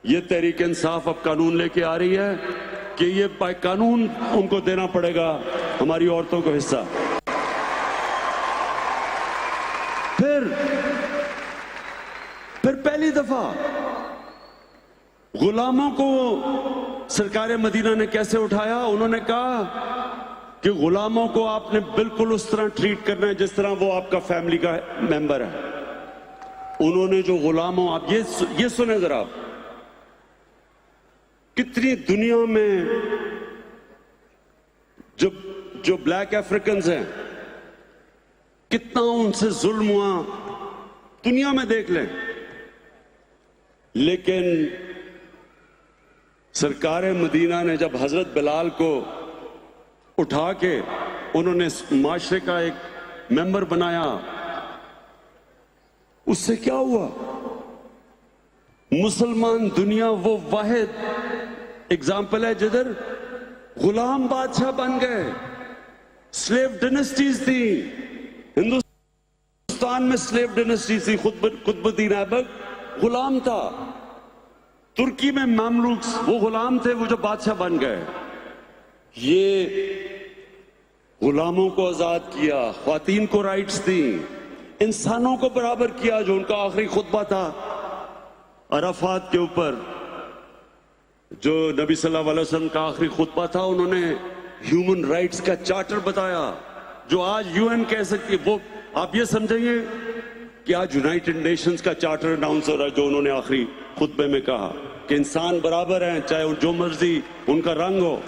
ये तहरीक इंसाफ अब कानून लेके आ रही है कि ये कानून उनको देना पड़ेगा, हमारी औरतों को हिस्सा। फिर पहली दफा गुलामों को सरकार मदीना ने कैसे उठाया? उन्होंने कहा कि गुलामों को आपने बिल्कुल उस तरह ट्रीट करना है जिस तरह वो आपका फैमिली का मेंबर है। उन्होंने जो गुलामों, आप ये सुने जरा, आप कितनी दुनिया में जो ब्लैक अफ्रीकन्स हैं, कितना उनसे जुल्म हुआ, दुनिया में देख लें। लेकिन सरकार मदीना ने जब हजरत बिलाल को उठा के उन्होंने माशरे का एक मेंबर बनाया, उससे क्या हुआ? मुसलमान दुनिया वो वाहिद एग्जाम्पल है जिधर गुलाम बादशाह बन गए। स्लेव डिनेस्टीज थी हिंदुस्तान में, स्लेव डिनेस्टी थी। कुतुबुद्दीन ऐबक गुलाम था। तुर्की में मामलूक्स वो गुलाम थे, वो जो बादशाह बन गए। ये गुलामों को आजाद किया, ख्वातीन को राइट्स दी, इंसानों को बराबर किया। जो उनका आखिरी खुतबा था अराफात के ऊपर, जो नबी सल्लल्लाहु अलैहि वसल्लम का आखिरी खुतबा था, उन्होंने ह्यूमन राइट्स का चार्टर बताया, जो आज यूएन कह सकती है। वो आप ये समझेंगे कि आज यूनाइटेड नेशंस का चार्टर अनाउंस हो रहा है, जो उन्होंने आखिरी खुतबे में कहा कि इंसान बराबर हैं, चाहे जो मर्जी उनका रंग हो।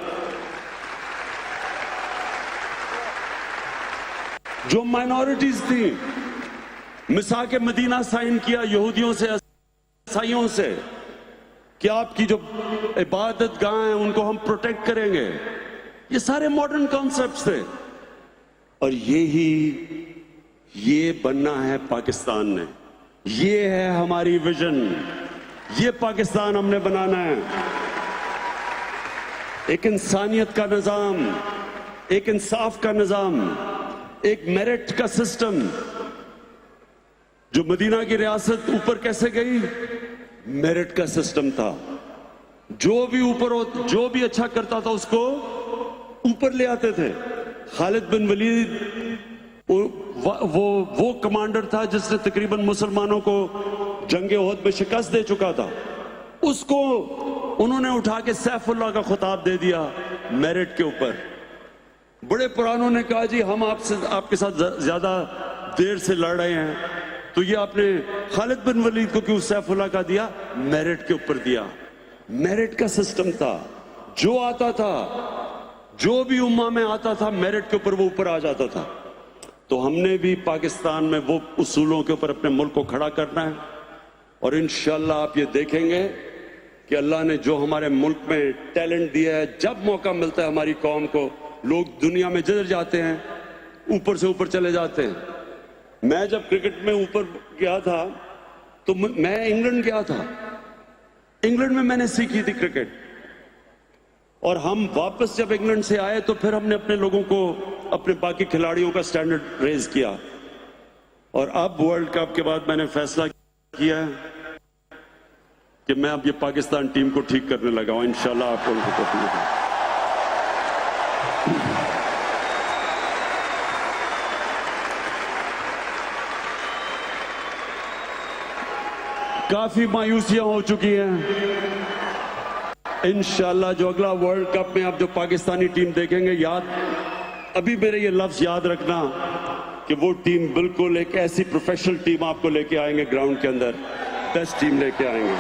जो माइनॉरिटीज थी, मिसाक मदीना साइन किया यहूदियों से, ईसाइयों से, कि आपकी जो इबादत गाह हैं उनको हम प्रोटेक्ट करेंगे। ये सारे मॉडर्न कॉन्सेप्ट्स थे। और ये बनना है पाकिस्तान ने। ये है हमारी विजन। ये पाकिस्तान हमने बनाना है। एक इंसानियत का निजाम, एक इंसाफ का निजाम, एक मेरिट का सिस्टम। जो मदीना की रियासत ऊपर कैसे गई? मेरिट का सिस्टम था। जो भी अच्छा करता था उसको ऊपर ले आते थे। खालिद बिन वलीद वो कमांडर था जिसने तकरीबन मुसलमानों को जंगे ओहद में शिकस्त दे चुका था। उसको उन्होंने उठा के सैफुल्लाह का खिताब दे दिया मेरिट के ऊपर। बड़े पुरानों ने कहा जी हम आपके साथ ज्यादा देर से लड़ रहे हैं, तो ये आपने खालिद बिन वलीद को क्यों सैफुल्लाह का दिया? मेरिट के ऊपर दिया। मेरिट का सिस्टम था। जो आता था, जो भी उम्मा में आता था, मेरिट के ऊपर वो ऊपर आ जाता था। तो हमने भी पाकिस्तान में वो उसूलों के ऊपर अपने मुल्क को खड़ा करना है। और इंशाल्लाह आप ये देखेंगे कि अल्लाह ने जो हमारे मुल्क में टैलेंट दिया है, जब मौका मिलता है हमारी कौम को, लोग दुनिया में जिधर जाते हैं ऊपर से ऊपर चले जाते हैं। मैं जब क्रिकेट में ऊपर गया था तो मैं इंग्लैंड गया था। इंग्लैंड में मैंने सीखी थी क्रिकेट। और हम वापस जब इंग्लैंड से आए तो फिर हमने अपने लोगों को, अपने बाकी खिलाड़ियों का स्टैंडर्ड रेज किया। और अब वर्ल्ड कप के बाद मैंने फैसला किया है कि मैं अब ये पाकिस्तान टीम को ठीक करने लगा हूं। इंशाल्लाह आपको उनको तकलीफ काफी मायूसियां हो चुकी हैं। इंशाल्लाह जो अगला वर्ल्ड कप में आप जो पाकिस्तानी टीम देखेंगे, अभी मेरे ये लफ्ज याद रखना कि वो टीम बिल्कुल एक ऐसी प्रोफेशनल टीम आपको लेके आएंगे ग्राउंड के अंदर, बेस्ट टीम लेके आएंगे।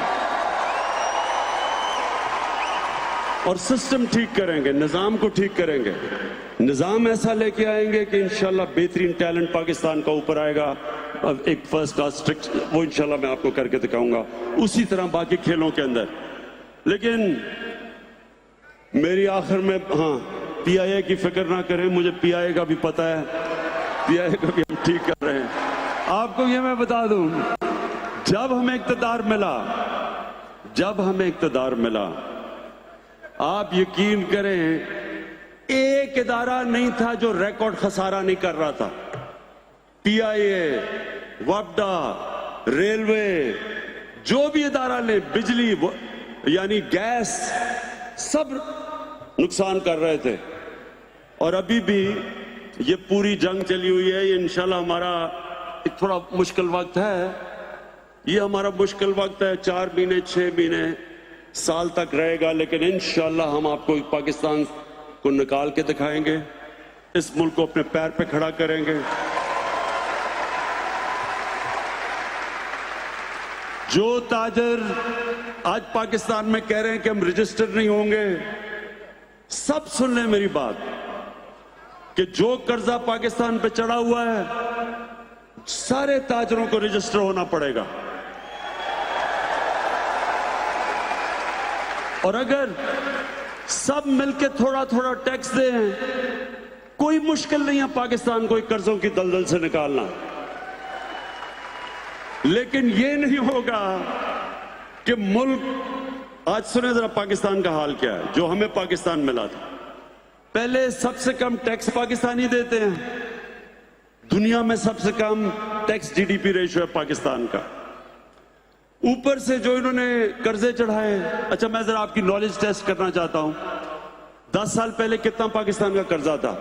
और सिस्टम ठीक करेंगे, निजाम को ठीक करेंगे, निजाम ऐसा लेके आएंगे कि इंशाल्लाह बेहतरीन टैलेंट पाकिस्तान का ऊपर आएगा। अब एक फर्स्ट क्लास स्ट्रिक्ट वो इंशाल्लाह मैं आपको करके दिखाऊंगा, उसी तरह बाकी खेलों के अंदर। लेकिन मेरी आखिर में, हाँ, पीआईए की फिक्र ना करें, मुझे पीआईए का भी पता है, पीआईए का भी हम ठीक कर रहे हैं। आपको ये मैं बता दूं, जब हमें इक़्तिदार मिला, आप यकीन करें एक इदारा नहीं था जो रिकॉर्ड खसारा नहीं कर रहा था। पीआईए, वापडा, रेलवे, जो भी इदारा ले, बिजली यानी गैस, सब नुकसान कर रहे थे। और अभी भी ये पूरी जंग चली हुई है। ये इंशाल्लाह हमारा एक थोड़ा मुश्किल वक्त है, ये हमारा मुश्किल वक्त है। 4 महीने, 6 महीने, साल तक रहेगा, लेकिन इंशाल्लाह हम आपको पाकिस्तान को निकाल के दिखाएंगे, इस मुल्क को अपने पैर पे खड़ा करेंगे। जो ताजर आज पाकिस्तान में कह रहे हैं कि हम रजिस्टर नहीं होंगे, सब सुन लें मेरी बात, कि जो कर्जा पाकिस्तान पे चढ़ा हुआ है, सारे ताजरों को रजिस्टर होना पड़ेगा। और अगर सब मिलके थोड़ा थोड़ा टैक्स दें, कोई मुश्किल नहीं है पाकिस्तान को कर्जों की दलदल से निकालना। लेकिन ये नहीं होगा कि मुल्क, आज सुने जरा पाकिस्तान का हाल क्या है, जो हमें पाकिस्तान मिला था। पहले सबसे कम टैक्स पाकिस्तानी देते हैं, दुनिया में सबसे कम टैक्स जीडीपी रेशियो है पाकिस्तान का। ऊपर से जो इन्होंने कर्जे चढ़ाए, अच्छा मैं जरा आपकी नॉलेज टेस्ट करना चाहता हूं, 10 साल पहले कितना पाकिस्तान का कर्जा था?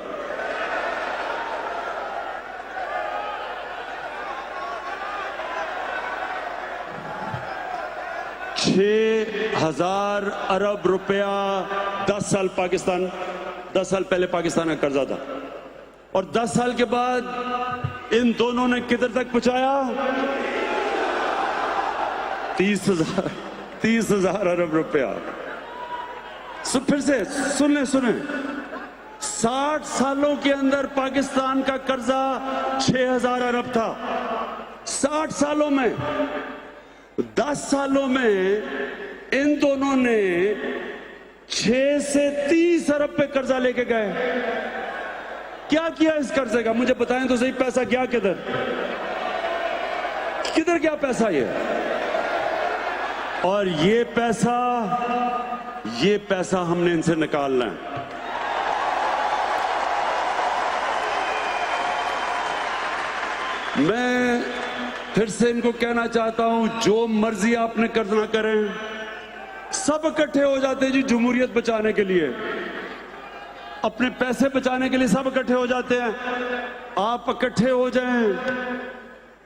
6,000 अरब रुपया 10 साल पहले पाकिस्तान का कर्जा था। और 10 साल के बाद इन दोनों ने किधर तक पहुंचाया? 30,000 अरब रुपया। फिर से सुने 60 सालों के अंदर पाकिस्तान का कर्जा 6,000 अरब था। 60 सालों में, 10 सालों में इन दोनों ने 6 से 30 अरब पे कर्जा लेके गए। क्या किया इस कर्जे का? मुझे बताएं तो सही, पैसा गया किधर गया पैसा ये? और ये पैसा हमने इनसे निकालना है। फिर से इनको कहना चाहता हूं, जो मर्जी आपने करना करें, सब इकट्ठे हो जाते हैं जी जमहूरियत बचाने के लिए, अपने पैसे बचाने के लिए सब इकट्ठे हो जाते हैं। आप इकट्ठे हो जाएं।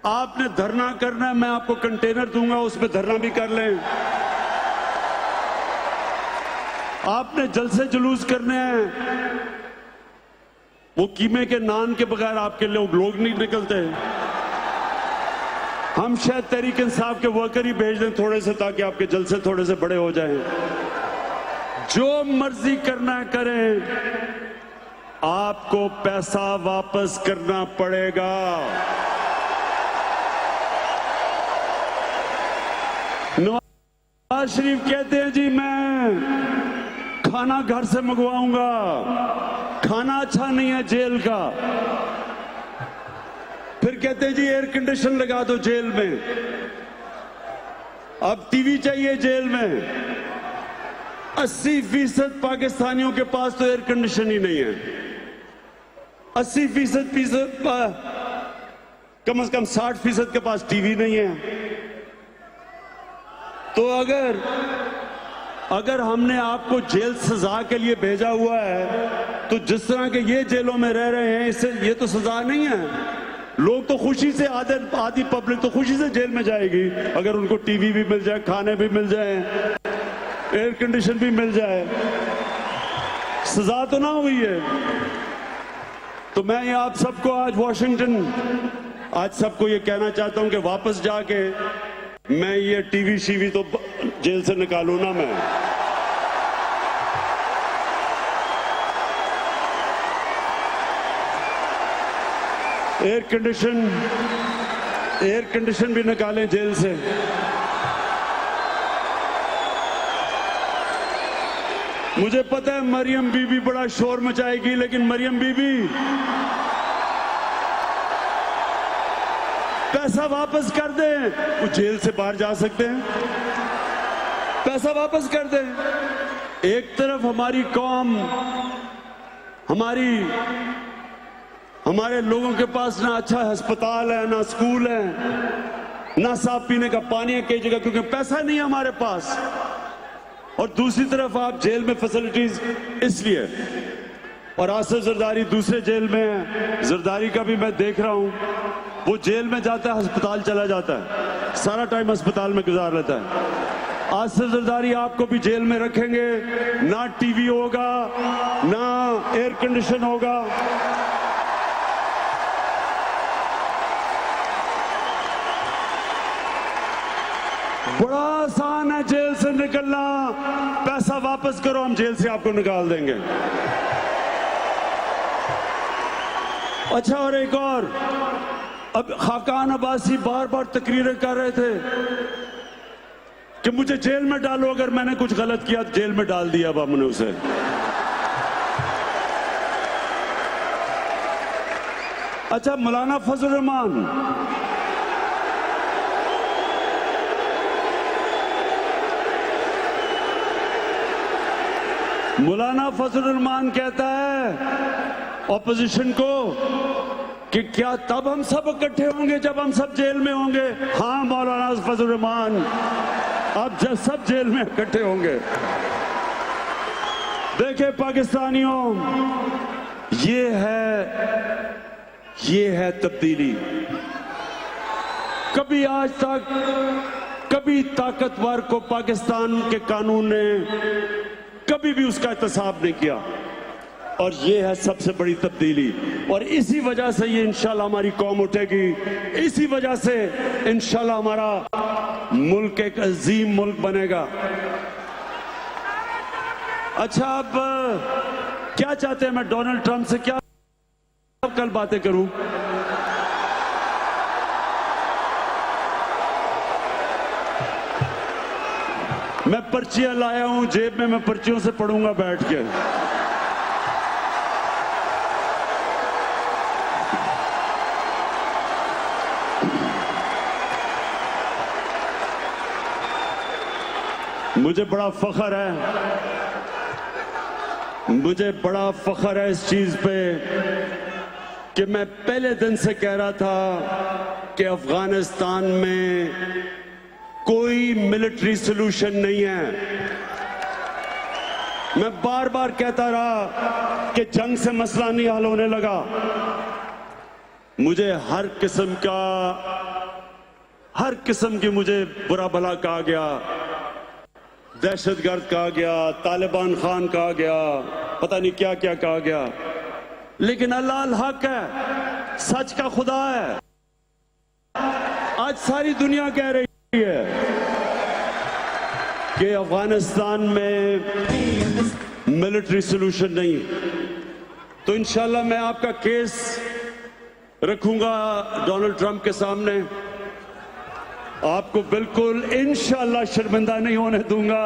आपने धरना करना है, मैं आपको कंटेनर दूंगा, उसमें धरना भी कर लें। आपने जलसे जुलूस करने हैं, वो कीमे के नान के बगैर आपके लोग नहीं निकलते। हम शायद तहरीक इंसाफ के वर्कर ही भेज दें थोड़े से, ताकि आपके जलसे थोड़े से बड़े हो जाएं। जो मर्जी करना करें, आपको पैसा वापस करना पड़ेगा। नवाज शरीफ कहते हैं जी मैं खाना घर से मंगवाऊंगा, खाना अच्छा नहीं है जेल का। फिर कहते हैं जी एयर कंडीशन लगा दो जेल में, अब टीवी चाहिए जेल में। 80% पाकिस्तानियों के पास तो एयर कंडीशन ही नहीं है। 80% कम से कम 60% के पास टीवी नहीं है। तो अगर हमने आपको जेल सजा के लिए भेजा हुआ है, तो जिस तरह के ये जेलों में रह रहे हैं, इससे ये तो सजा नहीं है। लोग तो खुशी से, आधी पब्लिक तो खुशी से जेल में जाएगी अगर उनको टीवी भी मिल जाए, खाने भी मिल जाए, एयर कंडीशन भी मिल जाए। सजा तो ना हुई है। तो मैं ये आप सबको आज वॉशिंगटन, आज सबको ये कहना चाहता हूं कि वापस जाके मैं ये टीवी शीवी तो जेल से निकालू ना मैं। एयर कंडीशन भी निकालें जेल से। मुझे पता है मरियम बीबी बड़ा शोर मचाएगी, लेकिन मरियम बीबी पैसा वापस कर दें, वो जेल से बाहर जा सकते हैं। पैसा वापस कर दें। एक तरफ हमारी कौम, हमारे लोगों के पास ना अच्छा अस्पताल है, ना स्कूल है, ना साफ पीने का पानी है कई जगह, क्योंकि पैसा नहीं है हमारे पास। और दूसरी तरफ आप जेल में फैसिलिटीज इसलिए, और आसिफ जरदारी दूसरे जेल में है। जरदारी का भी मैं देख रहा हूं, वो जेल में जाता है, अस्पताल चला जाता है, सारा टाइम अस्पताल में गुजार लेता है। आसिफ जरदारी आपको भी जेल में रखेंगे, ना टीवी होगा, ना एयर कंडीशन होगा। बड़ा आसान है जेल से निकलना। पैसा वापस करो, हम जेल से आपको निकाल देंगे। अच्छा, और एक और, अब खाकान अब्बासी बार बार तकरीरें कर रहे थे कि मुझे जेल में डालो, अगर मैंने कुछ गलत किया तो जेल में डाल दिया अब हमने उसे। अच्छा, मौलाना फजल रहमान, मौलाना फजल रहमान कहता है ऑपोजिशन को कि क्या तब हम सब इकट्ठे होंगे जब हम सब जेल में होंगे? हाँ मौलाना फजल रहमान, अब जब सब जेल में इकट्ठे होंगे। देखे पाकिस्तानियों, ये है तब्दीली। कभी आज तक कभी ताकतवर को पाकिस्तान के कानून ने कभी भी उसका एहतसाब नहीं किया, और ये है सबसे बड़ी तब्दीली। और इसी वजह से ये इंशाल्लाह हमारी कौम उठेगी, इसी वजह से इंशाल्लाह हमारा मुल्क एक अजीम मुल्क बनेगा। अच्छा, अब क्या चाहते हैं? मैं डोनाल्ड ट्रंप से क्या कल बातें करूं? मैं पर्चियां लाया हूं जेब में, मैं पर्चियों से पढ़ूंगा बैठ के। मुझे बड़ा फख्र है इस चीज पे कि मैं पहले दिन से कह रहा था कि अफगानिस्तान में कोई मिलिट्री सॉल्यूशन नहीं है। मैं बार बार कहता रहा कि जंग से मसला नहीं हल होने लगा। मुझे हर किस्म की मुझे बुरा भला कहा गया, दहशतगर्द कहा गया, तालिबान खान कहा गया, पता नहीं क्या क्या कहा गया, लेकिन अल्लाह अल हक है, सच का खुदा है। आज सारी दुनिया कह रही है कि अफगानिस्तान में मिलिट्री सॉल्यूशन नहीं। तो इंशाल्लाह मैं आपका केस रखूंगा डोनाल्ड ट्रंप के सामने। आपको बिल्कुल इंशाल्लाह शर्मिंदा नहीं होने दूंगा।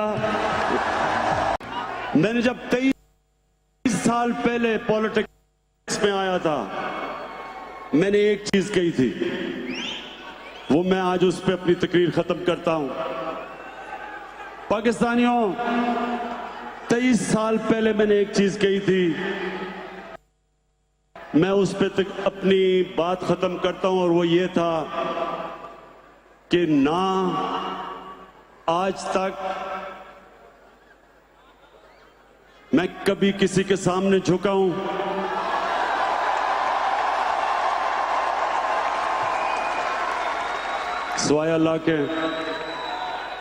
मैंने जब 23 साल पहले पॉलिटिक्स में आया था, मैंने एक चीज कही थी, वो मैं आज उस पर अपनी तकरीर खत्म करता हूं। पाकिस्तानियों, 23 साल पहले मैंने एक चीज कही थी, मैं उस पर अपनी बात खत्म करता हूं, और वो ये था कि ना आज तक मैं कभी किसी के सामने झुका हूं, सिवाय अल्लाह के,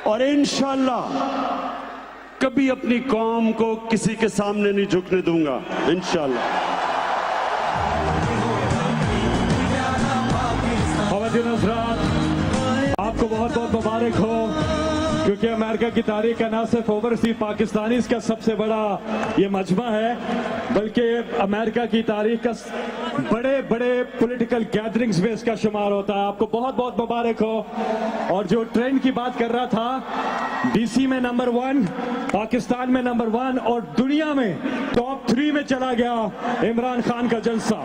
और इंशाल्लाह कभी अपनी कौम को किसी के सामने नहीं झुकने दूंगा, इंशाल्लाह। आपको बहुत बहुत मुबारक हो, क्योंकि अमेरिका की तारीख का ना सिर्फ ओवरसीज पाकिस्तानीज का सबसे बड़ा ये मजमा है, बल्कि अमेरिका की तारीख का बड़े बड़े पॉलिटिकल गैदरिंग्स में इसका शुमार होता है। आपको बहुत बहुत मुबारक हो। और जो ट्रेंड की बात कर रहा था, डीसी में नंबर 1, पाकिस्तान में नंबर 1 और दुनिया में टॉप 3 में चला गया इमरान खान का जलसा।